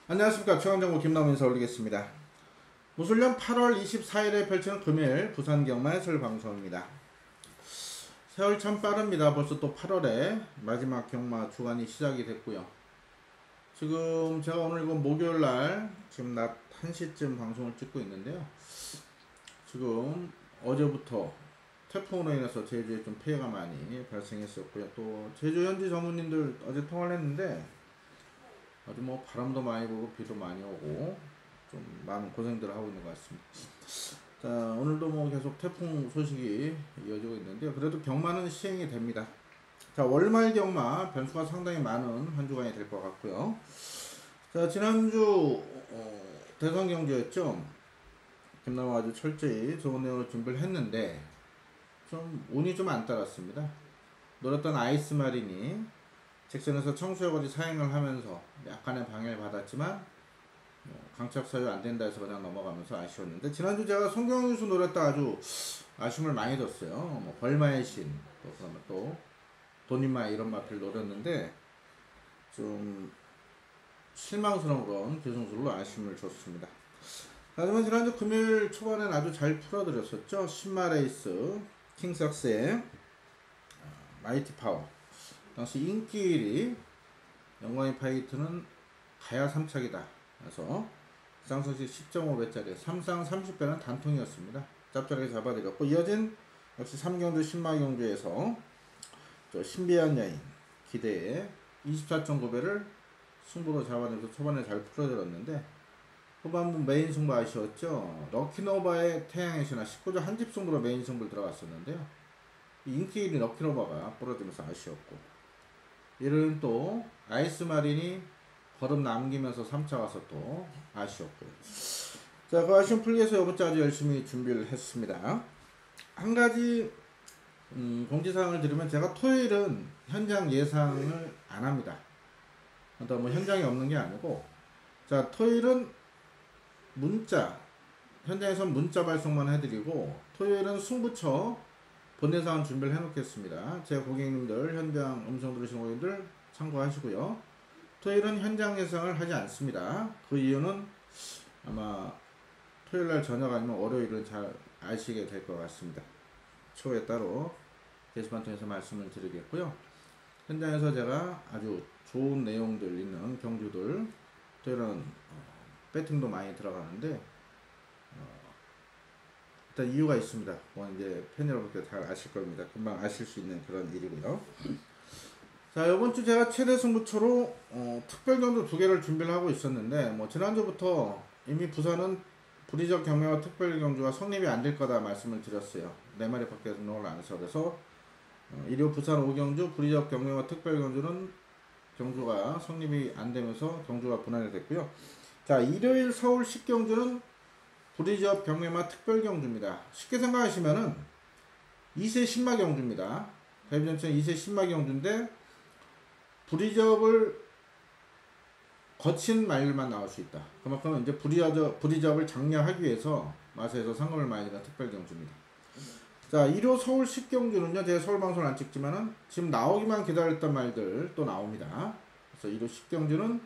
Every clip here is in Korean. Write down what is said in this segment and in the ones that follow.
안녕하십니까. 최강정보 김남훈 인사 올리겠습니다. 무술년 8월 24일에 펼치는 금요일 부산경마 해설 방송입니다. 세월 참 빠릅니다. 벌써 또 8월에 마지막 경마 주간이 시작이 됐고요. 지금 제가 오늘 이거 목요일날 지금 낮 1시쯤 방송을 찍고 있는데요. 지금 어제부터 태풍으로 인해서 제주에 좀 피해가 많이 발생했었고요. 또 제주 현지 전무님들 어제 통화를 했는데 아주 뭐 바람도 많이 불고 비도 많이 오고 좀 많은 고생들을 하고 있는 것 같습니다. 자, 오늘도 뭐 계속 태풍 소식이 이어지고 있는데요. 그래도 경마는 시행이 됩니다. 자, 월말 경마 변수가 상당히 많은 한 주간이 될 것 같고요. 자, 지난주 대선 경주였죠. 김남호 아주 철저히 좋은 내용을 준비를 했는데 좀 운이 좀 안 따랐습니다. 노렸던 아이스 마린이 잭슨에서 청수여거리 사행을 하면서 약간의 방해를 받았지만 강착 사유 안 된다 해서 그냥 넘어가면서 아쉬웠는데, 지난주 제가 송경유수 노렸다 아주 아쉬움을 많이 줬어요. 뭐 벌마의 신, 또 그러면 또 돈인마 이런 마필 노렸는데 좀 실망스러운 그런 교승술로 아쉬움을 줬습니다. 하지만 지난주 금요일 초반엔 아주 잘 풀어드렸었죠. 신마레이스 킹삭스의 마이티 파워, 당시 인기 1위 영광의 파이트는 가야 3착이다. 그래서 쌍성시 10.5배짜리 3상 30배는 단통이었습니다. 짭짤하게 잡아드렸고, 이어진 역시 3경주 신마경주에서 저 신비한 여인 기대에 24.9배를 승부로 잡아내면서 초반에 잘 풀어드렸는데 후반부 메인 승부 아쉬웠죠. 럭키노바의 태양의 신화 19조 한집 승부로 메인 승부를 들어갔었는데요. 인기 1위 럭키노바가 부러지면서 아쉬웠고, 이런 또 아이스 마린이 걸음 남기면서 3차 가서 또 아쉬웠고요. 자, 그 아쉬움 풀기 위해서 이번 주 아주 열심히 준비를 했습니다. 한 가지 공지사항을 드리면, 제가 토요일은 현장 예상을 안 합니다. 그러니까 뭐 현장이 없는 게 아니고, 자, 토요일은 문자, 현장에서 문자 발송만 해드리고, 토요일은 승부처 본예상 준비를 해놓겠습니다. 제 고객님들, 현장 음성 들으시는 고객님들 참고하시고요. 토요일은 현장 예상을 하지 않습니다. 그 이유는 아마 토요일날 저녁 아니면 월요일은 잘 아시게 될 것 같습니다. 초에 따로 게시판 통해서 말씀을 드리겠고요. 현장에서 제가 아주 좋은 내용들 있는 경주들, 토요일은 배팅도 많이 들어가는데 일단 이유가 있습니다. 뭐 이제 팬 여러분들 잘 아실 겁니다. 금방 아실 수 있는 그런 일이고요. 자, 이번 주 제가 최대 승부처로 특별 경주 2개를 준비를 하고 있었는데, 뭐 지난주부터 이미 부산은 불의적 경매와 특별 경주가 성립이 안 될 거다 말씀을 드렸어요. 4마리밖에 등록을 안 해서. 그래서 일요 부산 5경주 불의적 경매와 특별 경주는 경주가 성립이 안 되면서 경주가 분할이 됐고요. 자, 일요일 서울 10경주는 불의적 경매마 특별 경주입니다. 쉽게 생각하시면은 2세 신마 경주입니다. 대비전체는 2세 신마 경주인데 불의접을 거친 말만 나올 수 있다. 그만큼 이제 불의접을 장려하기 위해서 마사에서 상금을 많이 드는 특별 경주입니다. 자, 1호 서울 10경주는요, 제가 서울 방송을 안 찍지만은 지금 나오기만 기다렸던 말들 또 나옵니다. 그래서 1호 10경주는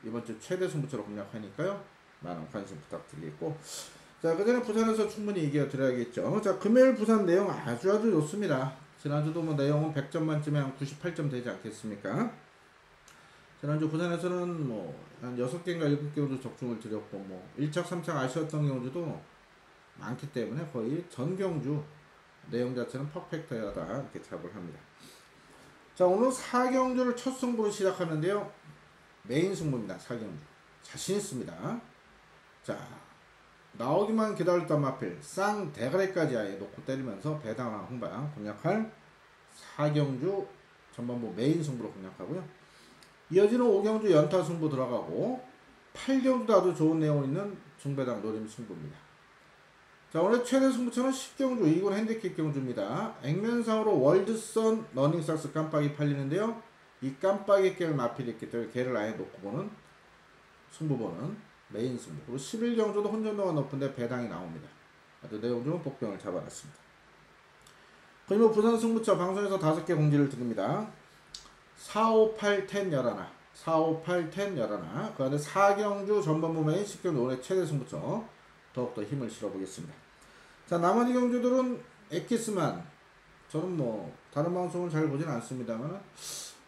이번 주 최대 승부처로 공략하니까요, 많은 관심 부탁드리겠고, 자, 그 전에 부산에서 충분히 이겨드려야겠죠. 자, 금요일 부산 내용 아주 좋습니다. 지난주도 뭐 내용은 100점 만점에 한 98점 되지 않겠습니까? 지난주 부산에서는 뭐 한 6개인가 7개 정도 적중을 드렸고, 뭐 1착 3착 아쉬웠던 경주도 많기 때문에 거의 전 경주 내용 자체는 퍼펙트하다 이렇게 잡을 합니다. 자, 오늘 4경주를 첫 승부로 시작하는데요. 메인 승부입니다. 4경주 자신 있습니다. 자, 나오기만 기다렸던 마필 쌍 대가리까지 아예 놓고 때리면서 배당왕 흥방 공략할 4경주 전반부 메인 승부로 공략하고요. 이어지는 5경주 연타 승부 들어가고 8경주도 아주 좋은 내용 있는 중배당 노림 승부입니다. 자, 오늘 최대 승부처는 10경주 2군 핸디캡 경주입니다. 액면상으로 월드선 러닝삭스 깜빡이 팔리는데요. 이 깜빡이 깨를 마필이 있기 때문에 걔를 아예 놓고 보는 승부 보는 메인 승부. 그리고 11경주도 혼전도가 높은데 배당이 나옵니다. 아주 내용 중 복병을 잡아놨습니다. 그리고 부산 승부처 방송에서 5개 공지를 드립니다. 4, 5, 8, 10, 11. 4, 5, 8, 10, 11. 그 안에 4경주 전반부 메인 10경주 올해 최대 승부처 더욱더 힘을 실어보겠습니다. 자, 나머지 경주들은 엑기스만, 저는 뭐 다른 방송을 잘 보진 않습니다만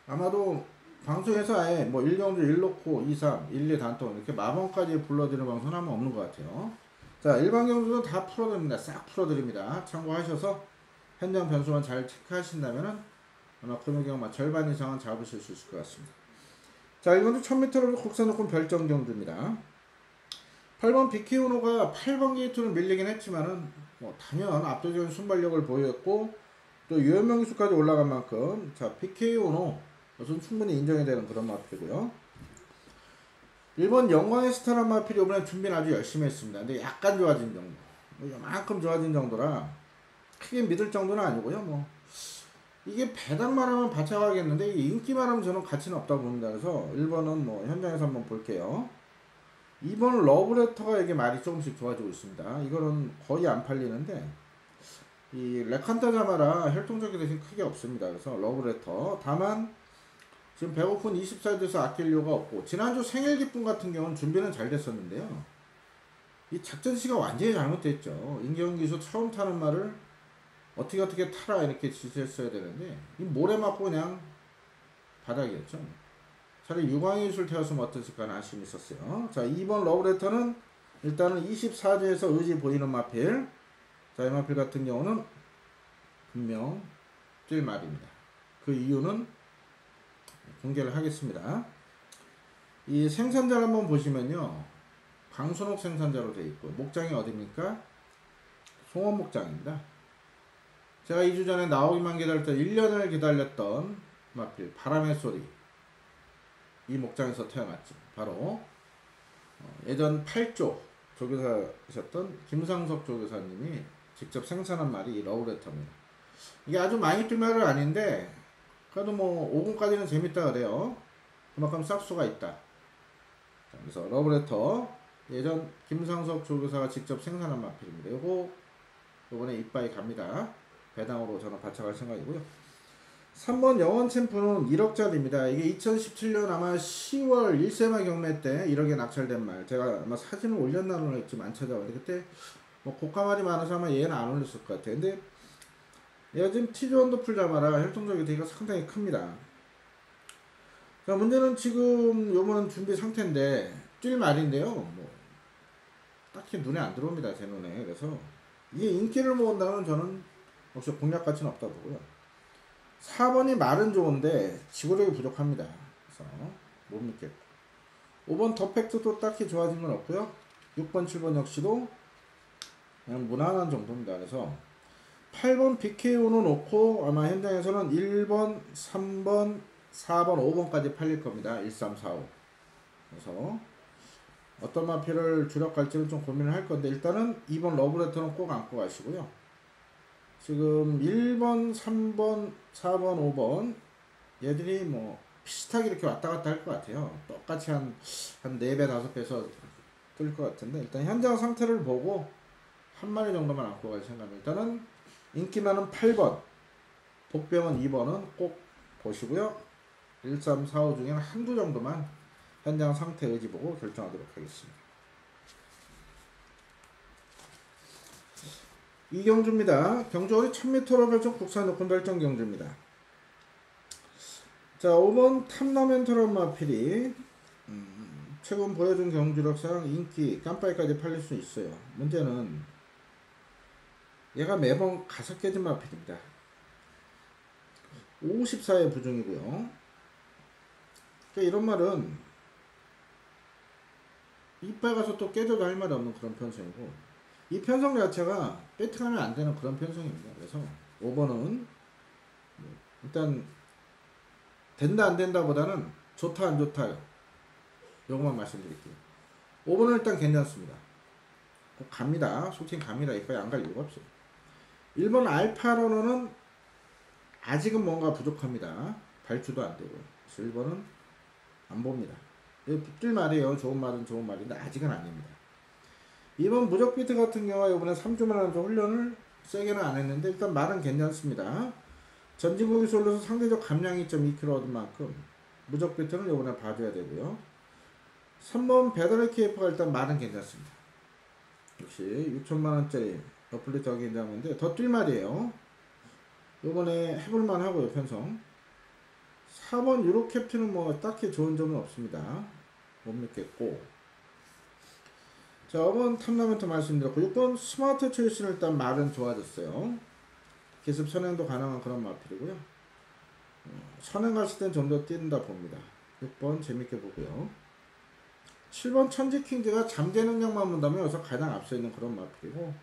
아마도 방송에서 아예 뭐 1경주 1놓고 2, 3, 1, 2 단통 이렇게 마번까지 불러드리는 방송은 아마 없는 것 같아요. 자, 일반 경주도 다 풀어드립니다. 싹 풀어드립니다. 참고하셔서 현장 변수만 잘 체크하신다면은 아마 금액이 절반 이상은 잡으실 수 있을 것 같습니다. 자, 이번도 1000m로 국산 조건 별정 경주입니다. 8번 BK우노가 8번 게이트로 밀리긴 했지만은 뭐 단연 압도적인 순발력을 보였고 또 유연명 기수까지 올라간 만큼 자, BK우노 우선 충분히 인정이 되는 그런 마필이고요. 1번 영광의 스타란 마필이 이번에 준비는 아주 열심히 했습니다. 근데 약간 좋아진 정도, 뭐 이만큼 좋아진 정도라 크게 믿을 정도는 아니고요. 뭐 이게 배당만 하면 바쳐가겠는데 인기만 하면 저는 가치는 없다고 봅니다. 그래서 1번은 뭐 현장에서 한번 볼게요. 2번 러브레터가 이게 말이 조금씩 좋아지고 있습니다. 이거는 거의 안 팔리는데 이 레칸타 자마라 혈통적인 대신 크게 없습니다. 그래서 러브레터 다만 지금 배고픈 24에 대해서 아낄 이유가 없고 지난주 생일 기쁨 같은 경우는 준비는 잘 됐었는데요. 이 작전시가 완전히 잘못됐죠. 임경훈 기수 처음 타는 말을 어떻게 타라 이렇게 지시했어야 되는데 이 모래 맞고 그냥 바닥이었죠. 차라리 유광의 기술 태웠으면 어땠을까 하는 아쉬움이 있었어요. 자, 2번 러브레터는 일단은 24주에서 의지 보이는 마필. 자, 이 마필 같은 경우는 분명 뛸 말입니다. 그 이유는 공개를 하겠습니다. 이 생산자를 한번 보시면요. 강순옥 생산자로 되어 있고 목장이 어디입니까? 송원 목장입니다. 제가 2주 전에 나오기만 기다렸던 1년을 기다렸던 마필 바람의 소리 이 목장에서 태어났죠. 바로 예전 8조 조교사셨던 김상석 조교사님이 직접 생산한 말이 이 러브레터입니다. 이게 아주 많이 뛸 말은 아닌데 그래도 뭐 5분까지는 재밌다 그래요. 그만큼 싹수가 있다. 그래서 러브레터 예전 김상석 조교사가 직접 생산한 마필입니다. 요거 요번에 이빠이 갑니다. 배당으로 저는 바쳐갈 생각이고요. 3번 영원 챔프는 1억짜리입니다. 이게 2017년 아마 10월 1세마 경매 때 1억에 낙찰된 말. 제가 아마 사진을 올렸나는 지금 안 찾아봤는데 그때 뭐 고가말이 많아서 아마 얘는 안 올렸을 것 같아요. 근데 얘가 지금 티즈원도 풀 잡아라 혈통적인 대기가 상당히 큽니다. 자, 문제는 지금 요번 준비 상태인데 뛸 말인데요. 뭐 딱히 눈에 안 들어옵니다. 제 눈에. 그래서 이게 인기를 모은다면 저는 역시 공략 가치는 없다 보고요. 4번이 말은 좋은데 지구력이 부족합니다. 그래서 못 믿겠고 5번 더팩트도 딱히 좋아진 건 없고요. 6번 7번 역시도 그냥 무난한 정도입니다. 그래서 8번 BKO는 놓고 아마 현장에서는 1번 3번 4번 5번까지 팔릴 겁니다. 1, 3, 4, 5 그래서 어떤 마필을 주력 갈지는 좀 고민을 할 건데 일단은 2번 러브레터는 꼭 안고 가시고요. 지금 1번, 3번, 4번, 5번 얘들이 뭐 비슷하게 이렇게 왔다 갔다 할 것 같아요. 똑같이 한 4배, 5배에서 뜰 것 같은데 일단 현장 상태를 보고 한 마리 정도만 안고 갈 생각입니다. 일단은 인기 많은 8번, 복병은 2번은 꼭 보시고요. 1, 3, 4, 5 중에는 한두 정도만 현장 상태 의지 보고 결정하도록 하겠습니다. 이경주입니다. 경주월이 1000m로 별정 국산 높은 별정 경주입니다. 자, 5번 탐라멘토란 마필이 최근 보여준 경주력상 인기 깜빡이까지 팔릴 수 있어요. 문제는 얘가 매번 가삭 깨진 마필입니다. 54의 부중이고요. 그러니까 이런 말은 이빨 가서 또 깨져도 할 말이 없는 그런 편성이고 이 편성 자체가 배팅하면 안 되는 그런 편성입니다. 그래서 5번은 일단 된다 안 된다 보다는 좋다 안 좋다 요것만 말씀드릴게요. 5번은 일단 괜찮습니다. 갑니다. 솔직히 갑니다. 이거에 안 갈 이유가 없어요. 1번 알파로는 아직은 뭔가 부족합니다. 발주도 안 되고요. 그래서 1번은 안 봅니다. 붙들 말이에요. 좋은 말은 좋은 말인데 아직은 아닙니다. 2번 무적비트 같은 경우에 이번에 3주만 하면서 훈련을 세게는 안 했는데 일단 말은 괜찮습니다. 전진국이 쏠려서 상대적 감량이 2kg 얻은 만큼 무적비트는 이번에 봐줘야 되고요. 3번 배달의 KF가 일단 말은 괜찮습니다. 역시 6천만원짜리 어플리트 하기 괜찮은데 더 뛸 말이에요. 이번에 해볼만 하고요. 편성 4번 유로 캡틴은 뭐 딱히 좋은 점은 없습니다. 못 믿겠고 자 5번 탐라멘트 말씀드렸고 6번 스마트 초이스는 일단 말은 좋아졌어요. 기습 선행도 가능한 그런 마필이고요. 선행 갔을 땐 좀 더 뛴다 봅니다. 6번 재밌게 보고요. 7번 천지킹즈가 잠재 능력만 본다면 여기서 가장 앞서 있는 그런 마필이고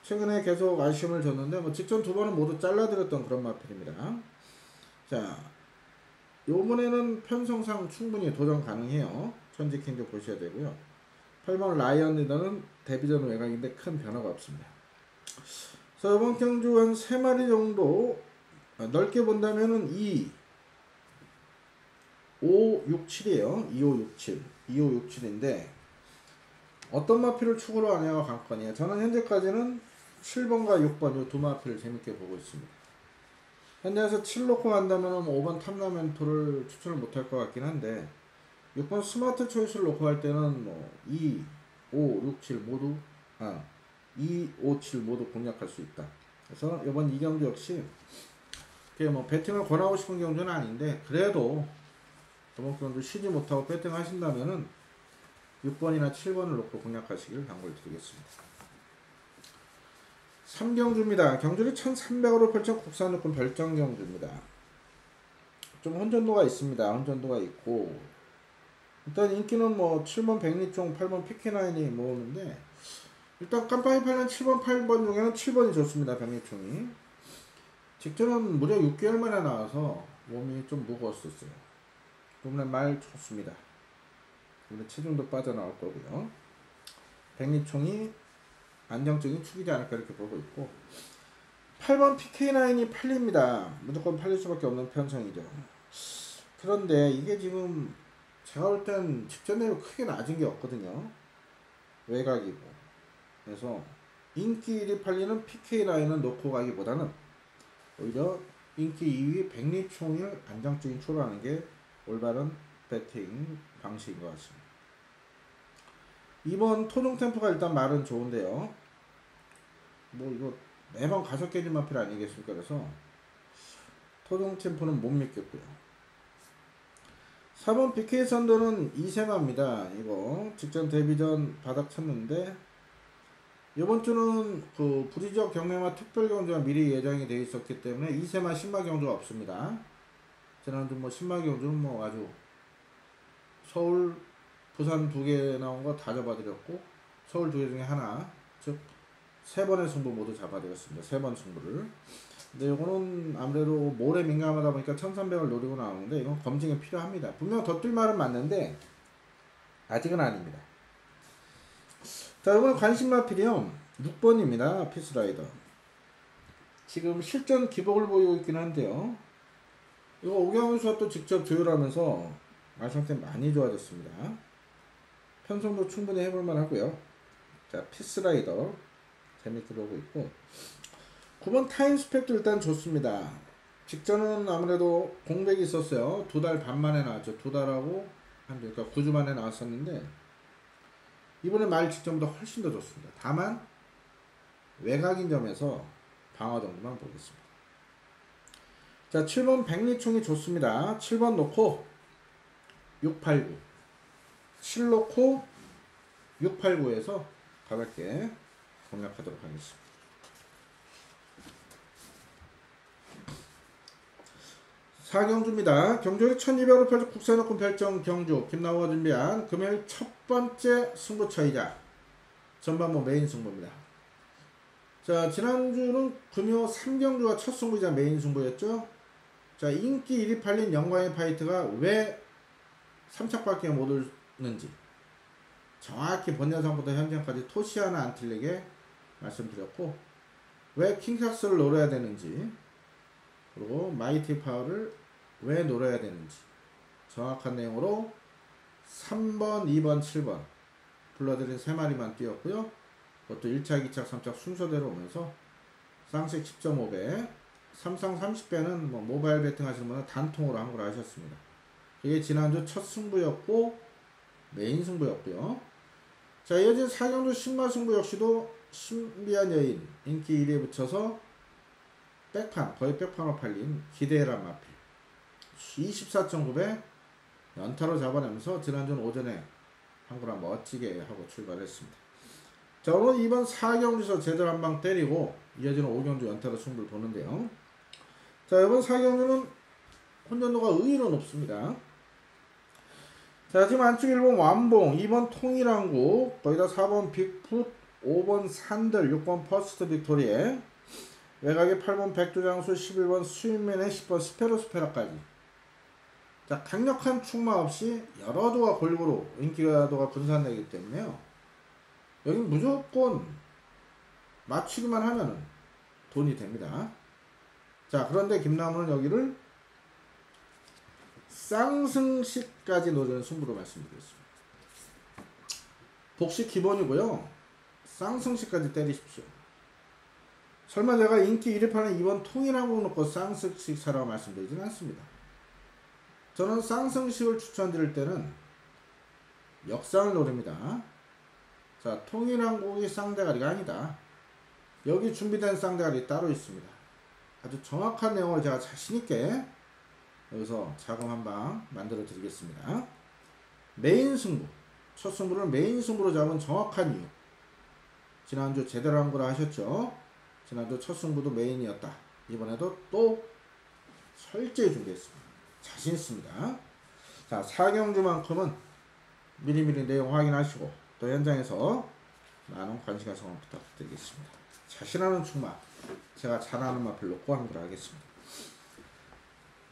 최근에 계속 아쉬움을 줬는데 뭐 직전 2번은 모두 잘라드렸던 그런 마필입니다. 자 요번에는 편성상 충분히 도전 가능해요. 천지킹즈 보셔야 되고요. 8번 라이언 리더는 데뷔전 외곽인데 큰 변화가 없습니다. 그래서 이번 경주 한 3마리 정도 넓게 본다면은 2, 5, 6, 7이에요. 2, 5, 6, 7. 2, 5, 6, 7인데 어떤 마필을 추구로 하냐가 관건이에요. 저는 현재까지는 7번과 6번 이 두 마필을 재밌게 보고 있습니다. 현재에서 7 놓고 간다면 5번 탐라멘토를 추천을 못할 것 같긴 한데 6번 스마트 초이스를 놓고 갈 때는 뭐 2, 5, 6, 7 모두 2, 5, 7 모두 공략할 수 있다. 그래서 이번 이 경주 역시 뭐 배팅을 권하고 싶은 경주는 아닌데 그래도 이번 경주 쉬지 못하고 배팅 하신다면은 6번이나 7번을 놓고 공략하시길 당부드리겠습니다. 3경주입니다. 경주를 1300으로 펼친 국산육군 별정 경주입니다. 좀 혼전도가 있습니다. 혼전도가 있고 일단 인기는 뭐 7번 백리총, 8번 피케나인이 모으는데 일단 깜빡이파는 7번, 8번 중에는 7번이 좋습니다. 백리총이 직전은 무려 6개월 만에 나와서 몸이 좀 무거웠었어요. 이번에 말 좋습니다. 이번에 체중도 빠져나올 거고요. 백리총이 안정적인 축이지 않을까 이렇게 보고 있고 8번 PK9이 팔립니다. 무조건 팔릴 수밖에 없는 편성이죠. 그런데 이게 지금 제가 볼 땐 직전 대비 크게 낮은 게 없거든요. 외곽이고 그래서 인기 1위 팔리는 PK9은 놓고 가기보다는 오히려 인기 2위 백리총을 안정적인 추로하는 게 올바른 배팅 방식인 것 같습니다. 2번 토종 템포가 일단 말은 좋은데요. 뭐 이거 매번 5개지 마필 아니겠습니까? 그래서 토종 템포는 못 믿겠고요. 4번 BK 선도는 이세마입니다. 이거 직전 데뷔전 바닥 쳤는데 이번 주는 그 부리적 경매와 특별 경주가 미리 예정이 되어 있었기 때문에 이세마 신마 경주가 없습니다. 지난주 뭐 신마 경주는 뭐 아주 서울 부산 2개 나온 거 다 잡아드렸고 서울 2개 중에 하나 즉 3번의 승부 모두 잡아드렸습니다. 3번 승부를. 근데 이거는 아무래도 모래 민감하다 보니까 1300을 노리고 나오는데 이건 검증이 필요합니다. 분명 더 뛸 말은 맞는데 아직은 아닙니다. 자 이번에 관심마필이요 6번입니다. 피스라이더. 지금 실전 기복을 보이고 있긴 한데요. 이거 오경훈 수가 또 직접 조율하면서 말 상태 많이 좋아졌습니다. 편성도 충분히 해볼만 하고요. 자 피스라이더 재밌게 보고 있고 9번 타임 스펙도 일단 좋습니다. 직전은 아무래도 공백이 있었어요. 2달 반 만에 나왔죠. 2달하고 한 그러니까 9주 만에 나왔었는데 이번에 말 직전보다 훨씬 더 좋습니다. 다만 외곽인 점에서 방어 정도만 보겠습니다. 자 7번 백리총이 좋습니다. 7번 놓고 689 7 놓고 689에서 가볍게 공략하도록 하겠습니다. 4경주입니다. 경주를 1200으로 펼쳐 국산육군 별정 경주 김나우가 준비한 금요일 첫 번째 승부처이자 전반부 메인 승부입니다. 자 지난주는 금요 3경주가 첫 승부이자 메인 승부였죠. 자 인기 1위 팔린 영광의 파이트가 왜 3착밖에 못 오는지 정확히 본여상부터 현재까지 토시 하나 안 틀리게 말씀드렸고, 왜 킹삭스를 노려야 되는지, 그리고 마이티 파워를 왜 노려야 되는지 정확한 내용으로 3번, 2번, 7번 불러드린 3마리만 띄웠고요. 그것도 1차, 2차, 3차 순서대로 오면서 쌍식 10.5배, 삼상 30배는 뭐 모바일 배팅 하시는 분은 단통으로 한 걸 하셨습니다. 이게 지난주 첫 승부였고 메인 승부였고요. 자, 이어진 4경주 신마 승부 역시도 신비한 여인 인기 1위에 붙여서 백판, 거의 백판으로 팔린 기대해란 마필 24.9배 연타로 잡아내면서 지난주는 오전에 한구나 멋지게 하고 출발했습니다. 자, 오늘 이번 4경주에서 제대로 한방 때리고 이어지는 5경주 연타로 승부를 보는데요. 자, 이번 4경주는 혼전도가 의외로 높습니다. 자, 지금 안쪽 1번 완봉, 2번 통일항구, 거기다 4번 빅풋, 5번 산들, 6번 퍼스트 빅토리에 외곽에 8번 백두장수, 11번 스윗맨에 10번 스페로스페라까지. 자, 강력한 충마 없이 여러 도가 골고루 인기가도가 분산되기 때문에요. 여기 무조건 맞추기만 하면 돈이 됩니다. 자, 그런데 김나무는 여기를 쌍승식까지 노리는 승부로 말씀드리겠습니다. 복식 기본이고요. 쌍승식까지 때리십시오. 설마 제가 인기 1위 파는 2번 통일항공 놓고 쌍승식 사라고 말씀드리진 않습니다. 저는 쌍승식을 추천드릴 때는 역상을 노립니다. 자, 통일항공이 쌍대가리가 아니다. 여기 준비된 쌍대가리 따로 있습니다. 아주 정확한 내용을 제가 자신있게 여기서 자금 한방 만들어 드리겠습니다. 메인 승부, 첫 승부를 메인 승부로 잡은 정확한 이유. 지난주 제대로 한 거라 하셨죠. 지난주 첫 승부도 메인이었다. 이번에도 또 철저히 준비했습니다. 자신 있습니다. 자, 4경주만큼은 미리미리 내용 확인하시고 또 현장에서 많은 관심과 성원 부탁드리겠습니다. 자신하는 충마, 제가 잘하는 마필 놓고 한번 하겠습니다.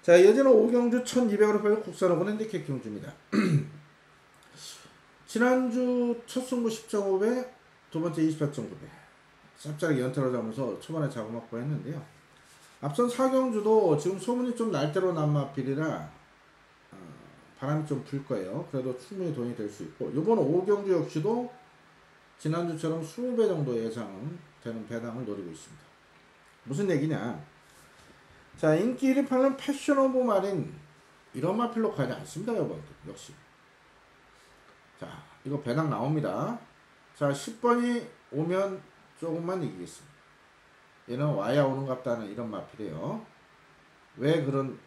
자, 이어지는 5경주 1200으로 팔린 국산호분 핸디캡 경주입니다. 지난주 첫 승부 10.5배, 두 번째 28.9배. 짭짤하게 연타로 잡으면서 초반에 자금 확보했는데요. 앞선 4경주도 지금 소문이 좀 날대로 난 마필이라 바람이 좀 불 거예요. 그래도 충분히 돈이 될 수 있고, 이번 5경주 역시도 지난주처럼 20배 정도 예상되는 배당을 노리고 있습니다. 무슨 얘기냐? 자, 인기 1위 팔는 패션 오브 마린 이런 마필로 가지 않습니다, 여러분. 역시. 자, 이거 배당 나옵니다. 자, 10번이 오면 조금만 이기겠습니다. 얘는 와야 오는 갑다는 이런 마필이에요. 왜 그런지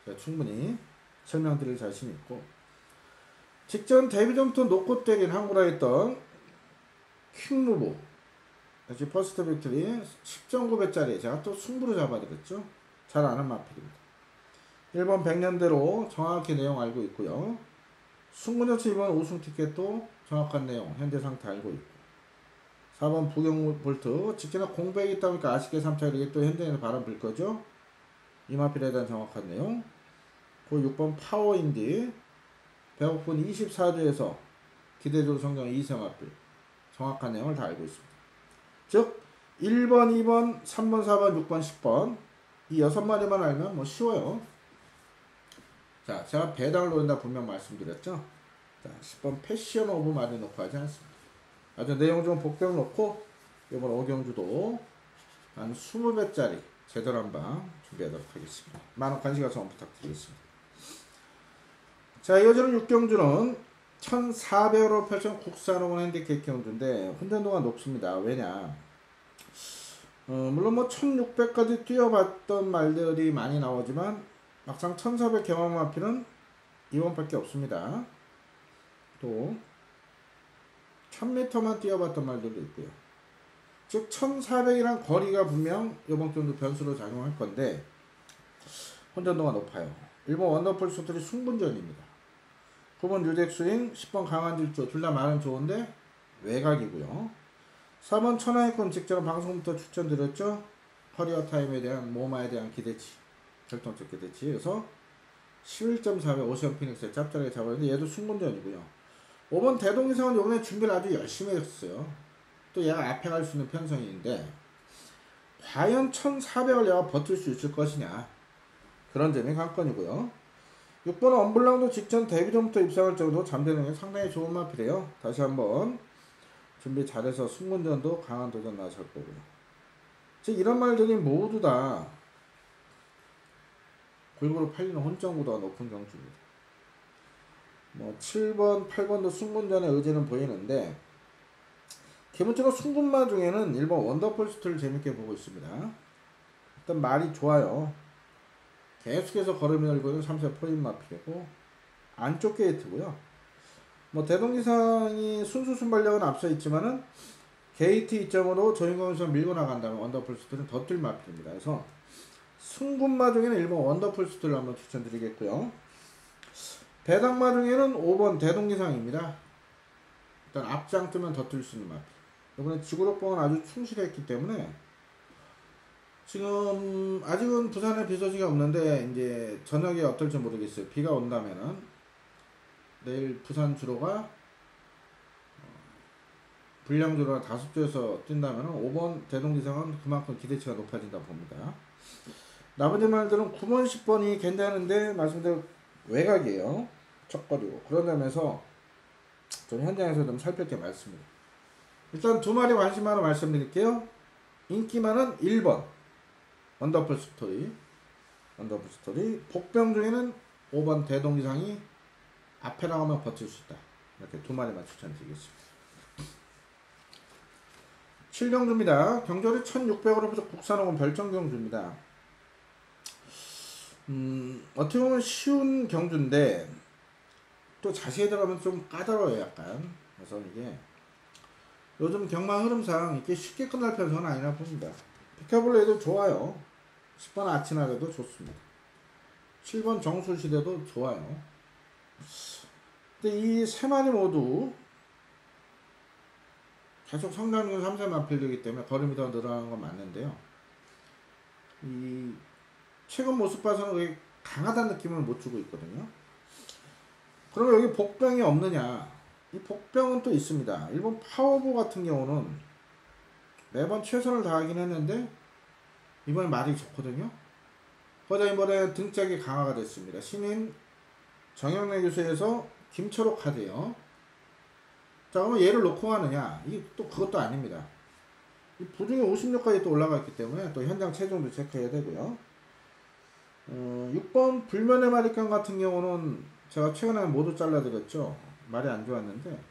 제가 충분히 설명드릴 자신이 있고, 직전 데뷔 전부터 놓고 때린 한구라 했던 킹루보 역시 퍼스트 빅토리 10.9배짜리 제가 또 승부로 잡아드렸죠. 잘 아는 마필입니다. 1번 100년대로 정확히 내용 알고 있고요. 승부녀치 이번 우승 티켓도 정확한 내용 현재 상태 알고 있고, 4번 부경볼트 직전에 공백이 있다 보니까 아쉽게 3차 이게 또 현장에서 바람 불 거죠. 이 마필에 대한 정확한 내용. 그 6번 파워인디 배고픈 24주에서 기대주 성경 2세 마필 정확한 내용을 다 알고 있습니다. 즉 1번, 2번, 3번, 4번, 6번, 10번 이 6마리만 알면 뭐 쉬워요. 자, 제가 배당을 노린다 분명 말씀드렸죠. 자, 10번 패션 오브 마리 놓고 하지 않습니다. 아주 내용 좀 복병 놓고 이번 5경주도 한 20배짜리 제대로 한방 준비하도록 하겠습니다. 많은 관심과 성원 부탁드리겠습니다. 자, 이어지는 6경주는 1400으로 펼친 국산호원 핸디캡 경주인데 혼전도가 높습니다. 왜냐? 물론 뭐 1600까지 뛰어봤던 말들이 많이 나오지만 막상 1400 경험 마필은 이번밖에 없습니다. 또 1000m만 뛰어봤던 말들도 있고요. 즉 1400이란 거리가 분명 이번 경주 변수로 작용할 건데 혼전도가 높아요. 1번 원더풀 소트리 승분전입니다. 9번 유덱스윙, 10번 강한질주 둘 다 말은 좋은데 외곽이고요. 4번 천하의권 직전 방송부터 추천드렸죠. 커리어 타임에 대한 모마에 대한 기대치, 결정적 기대치. 그래서 11.4배 오션 피닉스에 짭짤하게 잡았는데 얘도 승분전이고요. 5번 대동이상은 요번에 준비를 아주 열심히 했어요. 또 얘가 앞에 갈 수 있는 편성인데 과연 1400을 얘가 버틸 수 있을 것이냐, 그런 점이 관건이고요. 6번은 엄블랑도 직전 데뷔 전부터 입상할 정도로 잠재는 게 상당히 좋은 마필이에요. 다시 한번 준비 잘해서 승분전도 강한 도전 나설 거고요. 즉 이런 말들이 모두 다 골고루 팔리는 혼정구도가 높은 경주입니다. 뭐 7번, 8번도 승분전의 의지는 보이는데 기본적으로 승분마 중에는 1번 원더풀 스토리를 재밌게 보고 있습니다. 일단 말이 좋아요. 계속해서 걸음이 늘고 있는 3세 포인 마필이고 안쪽 게이트고요. 뭐 대동기상이 순수 순발력은 앞서 있지만은 게이트 이점으로 조인공에서 밀고 나간다면 원더풀 스토리는 더 뛸 마필입니다. 그래서 승분마 중에는 1번 원더풀 스토리를 한번 추천드리겠고요. 배당마 중에는 5번 대동기상입니다. 일단 앞장 뜨면 더 뛸 수 있는 마필. 이번에 지구력봉은 아주 충실했기 때문에 지금 아직은 부산에 비 소식이 없는데 이제 저녁에 어떨지 모르겠어요. 비가 온다면은 내일 부산 주로가 불량 주로가 다습주에서 뛴다면은 5번 대동기상은 그만큼 기대치가 높아진다 봅니다. 나머지 말들은 9번, 10번이 괜찮은데 말씀대로 외곽이에요. 척거리고. 그런 점에서 좀 현장에서 좀 살필 게 많습니다. 일단 두 마리 관심하러 말씀드릴게요. 인기 많은 1번 원더풀 스토리. 복병 중에는 5번 대동기상이 앞에 나가면 버틸 수 있다. 이렇게 두 마리만 추천드리겠습니다. 7경주입니다. 경주를 1600으로 부족 국산호금 별정경주입니다. 어떻게 보면 쉬운 경주인데 또 자세히 들어가면 좀 까다로워요 약간. 그래서 이게 요즘 경마 흐름상 이렇게 쉽게 끝날 편성은 아니라 봅니다. 피카블레도 좋아요. 10번 아치나래도 좋습니다. 7번 정술시대도 좋아요. 근데 이 세 마리 모두 계속 성장 중 3세 마필이기 때문에 걸음이 더 늘어나는 건 맞는데요. 이 최근 모습 봐서는 왜 강하다는 느낌을 못 주고 있거든요. 그러면 여기 복병이 없느냐? 이 복병은 또 있습니다. 일본 파워보 같은 경우는 매번 최선을 다하긴 했는데 이번에 말이 좋거든요. 거기다 이번에 등짝이 강화가 됐습니다. 신인 정영래 교수에서 김철호 카드요. 자, 그러면 얘를 놓고 가느냐? 이게 또 그것도 아닙니다. 이 부중에 56까지 또 올라갔기 때문에 또 현장 체중도 체크해야 되고요. 6번 불면의 마리깡 같은 경우는 제가 최근에 모두 잘라드렸죠. 말이 안 좋았는데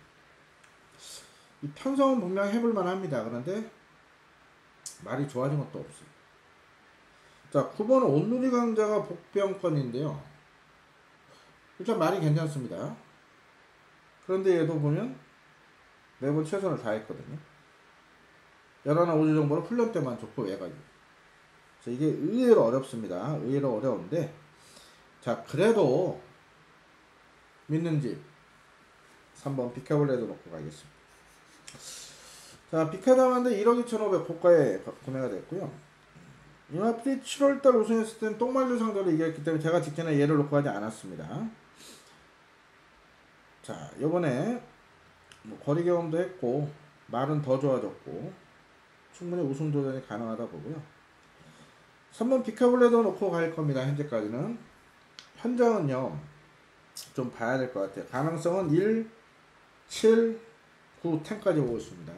이 편성은 분명히 해볼만 합니다. 그런데 말이 좋아진 것도 없어요. 자, 9번 온누리 강자가 복병권인데요. 일단 말이 괜찮습니다. 그런데 얘도 보면 매번 최선을 다했거든요. 11화 5주 정도로 훈련 때만 좋고 외곽이. 그래서 이게 의외로 어렵습니다. 의외로 어려운데 자, 그래도 믿는 집 3번 비카블레도 놓고 가겠습니다. 자, 비카당한데 1억 2,500 고가에 구매가 됐고요. 이 마필이 7월달 우승했을 때는 똥말도 상대로 이겼기 때문에 제가 직전에 얘를 놓고 가지 않았습니다. 자, 요번에 뭐 거리 경험도 했고 말은 더 좋아졌고 충분히 우승 도전이 가능하다 보고요. 3번 비카블레도 놓고 갈 겁니다. 현재까지는. 현장은요 좀 봐야 될 것 같아요. 가능성은 1, 7, 9, 10까지 보고 있습니다.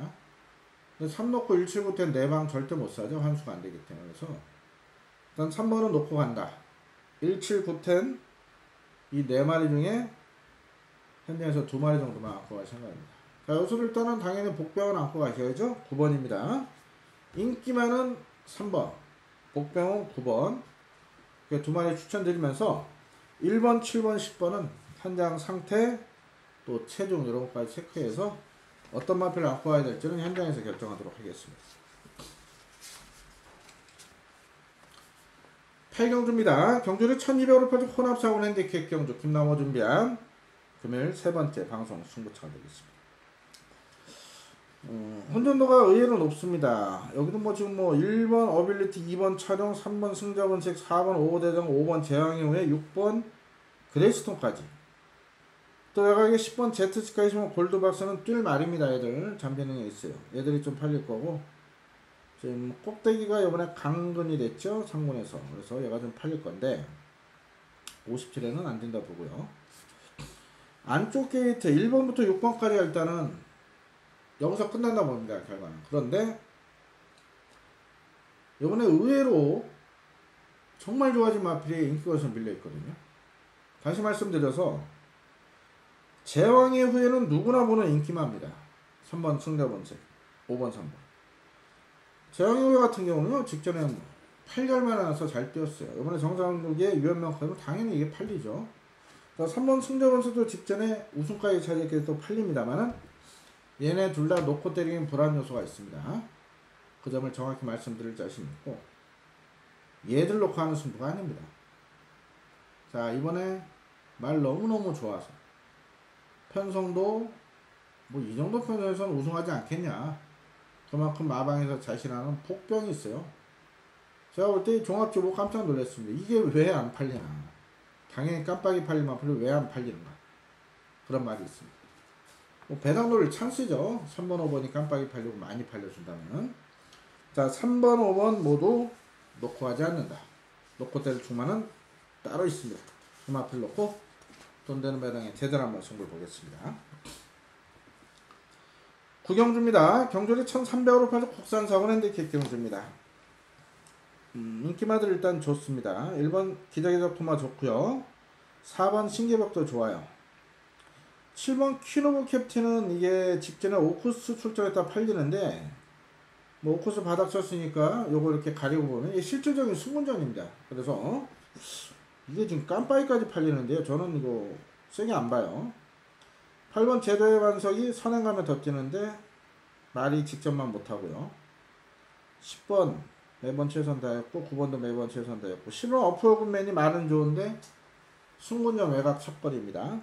근데 3 놓고 1, 7, 9, 10 4방 절대 못 사죠. 환수가 안 되기 때문에. 그래서 일단 3번은 놓고 간다. 1, 7, 9, 10 이 4마리 중에 현장에서 2마리 정도만 안고 갈 생각입니다. 자, 요수를 일단은 당연히 복병은 안고 가셔야죠. 9번입니다. 인기 많은 3번, 복병은 9번. 2마리 추천드리면서 1번, 7번, 10번은 현장 상태, 또 체중 이런 것까지 체크해서 어떤 마필을 안고 가야 될지는 현장에서 결정하도록 하겠습니다. 8경주입니다. 경주를 1200으로 펴준 혼합사고 핸디캡 경주 김남호 준비한 금요일 세 번째 방송 승부차가 되겠습니다. 혼전도가 의외로 높습니다. 여기도 뭐 지금 뭐 1번 어빌리티, 2번 촬영, 3번 승자번식, 4번 오대정, 5번 재앙의 후에 6번 그레이스톤까지. 또 외곽에 10번 Z치까지 있으면 골드박스는 뛸 말입니다. 얘들 잠재능이 있어요. 얘들이 좀 팔릴 거고, 지금 꼭대기가 이번에 강근이 됐죠, 상문에서. 그래서 얘가 좀 팔릴 건데 57에는 안 된다 보고요. 안쪽 게이트 1번부터 6번까지가 일단은 여기서 끝난다 봅니다, 결과는. 그런데 이번에 의외로 정말 좋아진 마필이 인기거에서 밀려있거든요. 다시 말씀드려서 제왕의 후예는 누구나 보는 인기마입니다. 3번 승려번색, 5번 3번. 제왕의 후예 같은 경우는요, 직전에 8결만 나서 잘 뛰었어요. 이번에 정상록의 유연명카는 당연히 이게 팔리죠. 3번 승려번색도 직전에 우승까지 차지했기 또 팔립니다만은 얘네 둘 다 놓고 때리긴 불안 요소가 있습니다. 그 점을 정확히 말씀드릴 자신 있고, 얘들 놓고 하는 승부가 아닙니다. 자, 이번에 말 너무너무 좋아서 편성도 뭐 이 정도 편성에서는 우승하지 않겠냐, 그만큼 마방에서 자신하는 폭병이 있어요. 제가 볼 때 종합주보 깜짝 놀랐습니다. 이게 왜 안 팔리나. 당연히 깜빡이 팔리면 왜 안 팔리는가, 그런 말이 있습니다. 뭐 배당놀이 찬스죠. 3번 5번이 깜빡이 팔리고 많이 팔려준다면. 자, 3번 5번 모두 놓고 하지 않는다. 놓고 때릴 충만은 따로 있습니다. 음악을 놓고 돈 되는 배당에 제대로 한번 승부를 보겠습니다. 구경주입니다. 경주리 1300으로 팔죠. 국산사고 핸디캡 경주입니다. 인기마들 일단 좋습니다. 1번 기적의적 토마 좋고요. 4번 신기벽도 좋아요. 7번 퀸오브 캡틴은 이게 직전에 오쿠스 출전했다 팔리는데, 뭐 오쿠스 바닥 쳤으니까 요거 이렇게 가리고 보면 이게 실질적인 승문전입니다. 그래서 이게 지금 깜빡이까지 팔리는데요, 저는 이거 세게 안 봐요. 8번 제도의 반석이 선행 가면 더 뛰는데 말이 직전만 못하고요. 10번 매번 최선 다했고, 9번도 매번 최선 다했고, 10번 어프로그맨이 말은 좋은데 승문전 외곽 첫거리입니다.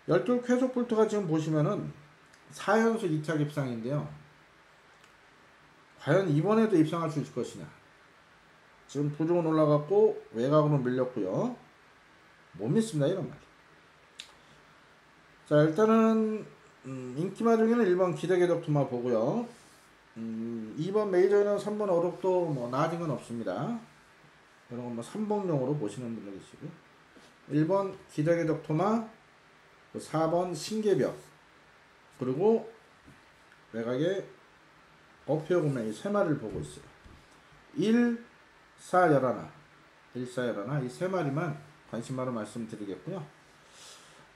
12 쾌속 볼트가 지금 보시면은 4연속 2차 입상인데요, 과연 이번에도 입상할 수 있을 것이냐. 지금 부종은 올라갔고 외곽으로 밀렸고요. 못 믿습니다, 이런 말. 자, 일단은 인기마 중에는 1번 기대계 덕투마 보고요. 2번 메이저에는 3번 어록도 뭐 나아진 건 없습니다. 이런 건 뭐 삼봉용으로 보시는 분들 계시고, 1번 기대계 덕투마, 4번 신계벽, 그리고 외곽에 어표구매 이 세 마리를 보고 있어요. 1, 4, 11, 1, 4, 11 이 세 마리만 관심바로 말씀드리겠고요.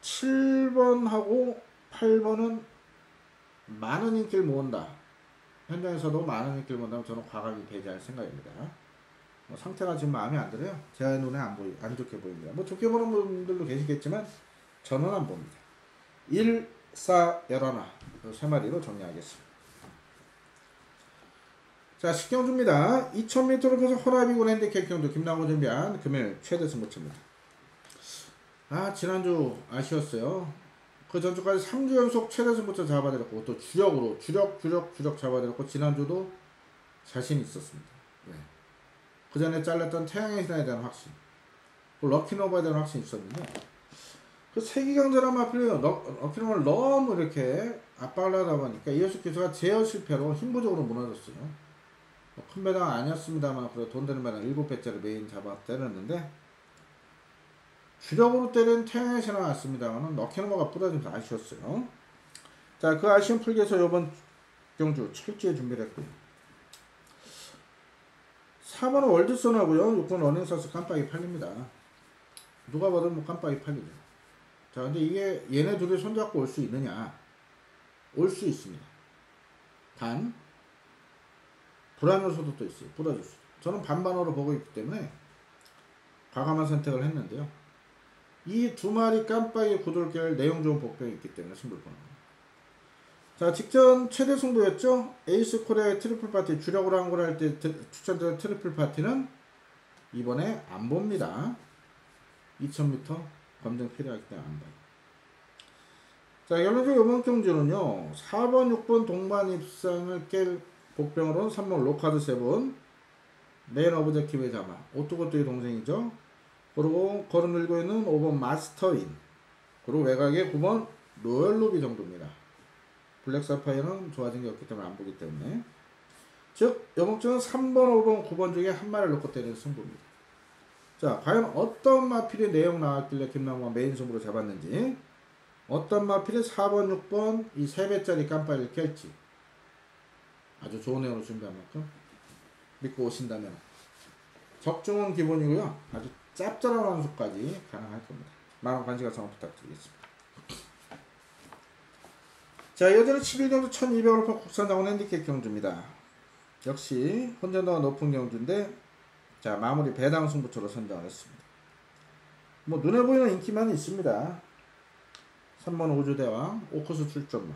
7번하고 8번은 많은 인기를 모은다. 현장에서도 많은 인기를 모은다면 저는 과감히 배제할 생각입니다. 뭐 상태가 지금 마음에 안 들어요. 제 눈에 안 좋게 보입니다. 뭐 좋게 보는 분들도 계시겠지만 저는 안 봅니다. 1, 4, 11 세 마리로 정리하겠습니다. 자, 식경주입니다. 2000m로 펴서 호라비군 핸디캡 경주 김남호 준비한 금일 최대 승부처입니다. 아, 지난주 아쉬웠어요. 그 전주까지 3주 연속 최대 승부처 잡아드렸고, 또 주력으로 주력 잡아드렸고, 지난주도 자신 있었습니다. 네. 그 전에 잘랐던 태양의 신화에 대한 확신, 또 럭키노바에 대한 확신이 있었는데, 그 세기강전한 마필이 럭키노바를 너무 이렇게 압박을 하다 보니까 이효식 기수가 제어 실패로 힘부족으로 무너졌어요. 큰 배당 아니었습니다만 그래도 돈 되는 배당 7배짜리 메인 잡아 때렸는데, 주력으로 때린 태양의 신화 왔습니다만 럭키노바가 부러지면서 아쉬웠어요. 자, 그 아쉬움 풀기 위해서 이번 경주 철저히 준비를 했고요. 4번은 월드선하고요, 6번 러닝서스 깜빡이 팔립니다. 누가 봐도 뭐 깜빡이 팔리죠. 자, 근데 이게 얘네 둘이 손잡고 올 수 있느냐? 올 수 있습니다. 단 불안 요소도 또 있어요. 부러질 수. 저는 반반으로 보고 있기 때문에 과감한 선택을 했는데요. 이 두 마리 깜빡이 구돌결 내용 좋은 복병이 있기 때문에 승부를 보는 겁니다. 자, 직전 최대 승부였죠. 에이스 코리아의 트리플 파티, 주력으로 한 걸 할 때 추천드린 트리플 파티는 이번에 안 봅니다. 2000m 검증 필요하기 때문에 안 봐요. 자, 결론적으로 이번 경주는요, 4번 6번 동반 입상을 깰 복병으로는 3번 로카드 7, 메인 오브젝티브의 자마, 오뚜고뚜의 동생이죠. 그리고 거름 들고 있는 5번 마스터인, 그리고 외곽에 9번 로열루비 정도입니다. 블랙 사파이어는 좋아진 게 없기 때문에 안 보기 때문에, 즉 요목적은 3번, 5번, 9번 중에 한 마리를 놓고 때리는 승부입니다. 자, 과연 어떤 마필이 내용 나왔길래 김남호가 메인 승부로 잡았는지, 어떤 마필이 4번, 6번 이 3배짜리 깜빡이를 깰지 아주 좋은 내용으로 준비한 만큼 믿고 오신다면 적중은 기본이고요. 아주 짭짤한 완수까지 가능할 겁니다. 많은 관심과 성원 부탁드리겠습니다. 자, 여전히 11경주 1200원 국산 자원 핸디캡 경주입니다. 역시 혼전도가 높은 경주인데, 자, 마무리 배당 승부처로 선정을 했습니다. 뭐 눈에 보이는 인기만 있습니다. 3번 우주대왕 오크스 출전마,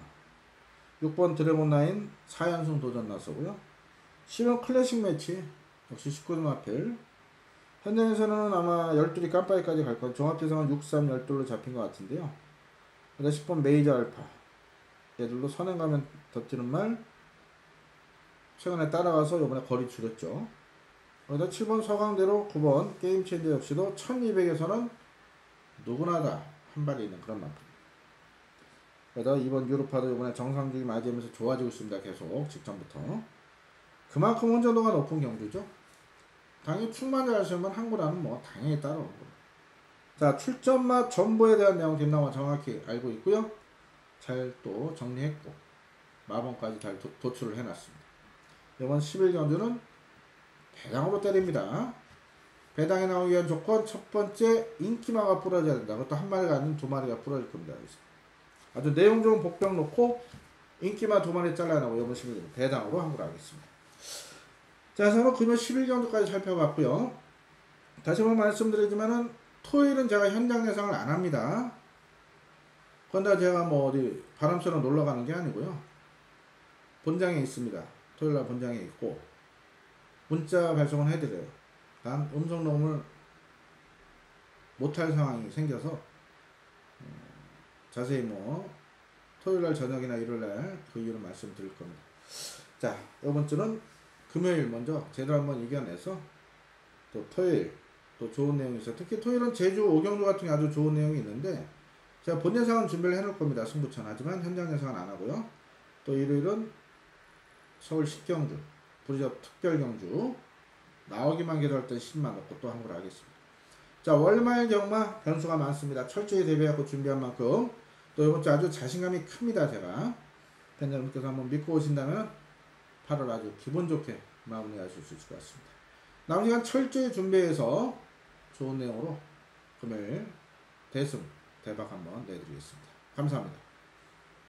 6번 드래곤라인 4연승 도전 나서고요. 10번 클래식 매치 역시 19등 마필, 현장에서는 아마 12리 깜빡이까지 갈 건 종합대상은 6, 3, 12로 잡힌 것 같은데요. 그다음 10번 메이저 알파, 얘들도 선행 가면 더 뛰는 말 최근에 따라가서 이번에 거리 줄였죠. 그다음 7번 서강대로 9번 게임 체인저 역시도 1200에서는 누구나 다 한 발이 있는 그런 만큼. 그다음 2번 유로파도 이번에 정상주의 맞이하면서 좋아지고 있습니다. 계속 직전부터. 그만큼 혼전도가 높은 경주죠. 당연히 충만 잘하시면 항구라는 뭐 당연히 따라오는 겁니다. 자, 출전마 전부에 대한 내용 김남호가 정확히 알고 있고요. 잘 또 정리했고 마번까지 잘 도출을 해놨습니다. 이번 11경주는 배당으로 때립니다. 배당에 나오기 위한 조건, 첫 번째 인기마가 부러져야 된다. 그것도 한 마리가 아닌 두 마리가 부러질 겁니다. 그래서 아주 내용 좋은 복병 놓고 인기마 두 마리 잘라내고 이번 11경주 배당으로 항구를 하겠습니다. 자, 그래서 금요 11경주까지 살펴봤고요. 다시 한번 말씀드리지만은 토요일은 제가 현장 예상을 안 합니다. 그런데 제가 뭐 어디 바람처럼 놀러 가는 게 아니고요. 본장에 있습니다. 토요일날 본장에 있고 문자 발송을 해드려요. 단 음성 녹음을 못할 상황이 생겨서 자세히 뭐 토요일날 저녁이나 일요일날 그 이유를 말씀드릴 겁니다. 자, 이번 주는 금요일 먼저 제대로 한번 이겨내서 또 토요일 또 좋은 내용이 있어요. 특히 토요일은 제주 오경주 같은 게 아주 좋은 내용이 있는데 제가 본 예상은 준비를 해놓을 겁니다. 승부처는. 하지만 현장 예상은 안 하고요. 또 일요일은 서울 10경주 부리잡 특별경주 나오기만 기다릴 때 10만 넣고 또 한 걸 하겠습니다. 자, 월말 경마 변수가 많습니다. 철저히 대비하고 준비한 만큼 또 이번 주 아주 자신감이 큽니다. 제가 팬 여러분께서 한번 믿고 오신다면 8월 아주 기분 좋게 마무리하실 수 있을 것 같습니다. 남은 시간 철저히 준비해서 좋은 내용으로 금요일 대승 대박 한번 내드리겠습니다. 감사합니다.